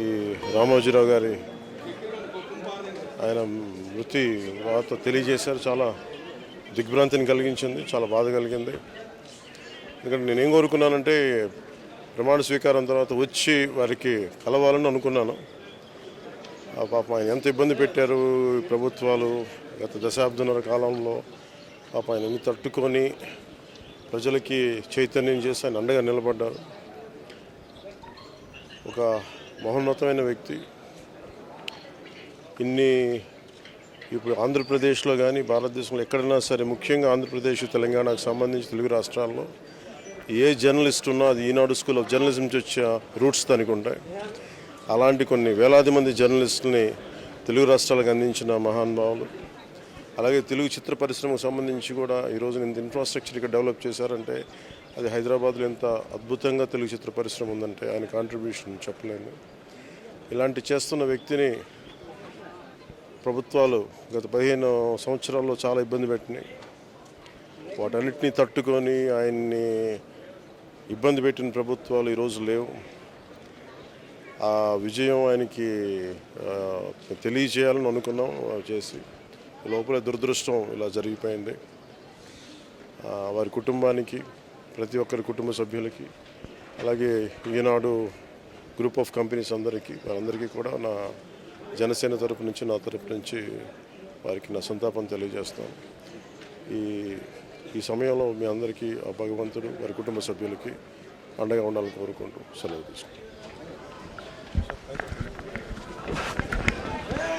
ఈ రామోజీరావు గారి ఆయన మృతి వార్త తెలియజేశారు. చాలా దిగ్భ్రాంతిని కలిగించింది, చాలా బాధ కలిగింది. ఎందుకంటే నేనేం కోరుకున్నానంటే ప్రమాణ స్వీకారం తర్వాత వచ్చి వారికి కలవాలని అనుకున్నాను. పాపం ఆయన ఎంత ఇబ్బంది పెట్టారు ప్రభుత్వాలు గత దశాబ్దన్నర కాలంలో. పాపం ఆయన ఎన్ని తట్టుకొని ప్రజలకి చైతన్యం చేసి ఆయన అండగా నిలబడ్డారు. ఒక మహోన్నతమైన వ్యక్తి. ఇప్పుడు ఆంధ్రప్రదేశ్లో కానీ భారతదేశంలో ఎక్కడైనా సరే, ముఖ్యంగా ఆంధ్రప్రదేశ్ తెలంగాణకు సంబంధించి తెలుగు రాష్ట్రాల్లో ఏ జర్నలిస్ట్ ఉన్నా అది ఈనాడు స్కూల్ ఆఫ్ జర్నలిజం నుంచి వచ్చే రూట్స్ దానికి ఉంటాయి. అలాంటి కొన్ని వేలాది మంది జర్నలిస్టులని తెలుగు రాష్ట్రాలకు అందించిన మహానుభావులు. అలాగే తెలుగు చిత్ర పరిశ్రమకు సంబంధించి కూడా ఈరోజు ఇంత ఇన్ఫ్రాస్ట్రక్చర్ ఇక్కడ డెవలప్ చేశారంటే అది హైదరాబాద్లో ఎంత అద్భుతంగా తెలుగు చిత్ర పరిశ్రమ ఉందంటే ఆయన కాంట్రిబ్యూషన్ చెప్పలేను. ఇలాంటి చేస్తున్న వ్యక్తిని ప్రభుత్వాలు గత 15 సంవత్సరాల్లో చాలా ఇబ్బంది పెట్టినాయి. వాటన్నిటినీ తట్టుకొని ఆయన్ని ఇబ్బంది పెట్టిన ప్రభుత్వాలు ఈరోజు లేవు. ఆ విజయం ఆయనకి తెలియజేయాలని అనుకున్నాం, చేసి లోపల దురదృష్టం ఇలా జరిగిపోయింది. వారి కుటుంబానికి, ప్రతి ఒక్కరి కుటుంబ సభ్యులకి, అలాగే ఈనాడు గ్రూప్ ఆఫ్ కంపెనీస్ వారందరికీ కూడా నా జనసేన తరపు నుంచి, నా తరపు నుంచి వారికి నా సంతాపం తెలియజేస్తాను. ఈ సమయంలో మీ అందరికీ ఆ భగవంతుడు వారి కుటుంబ సభ్యులకి అండగా ఉండాలని కోరుకుంటూ సెలవు తీసుకుంటాను.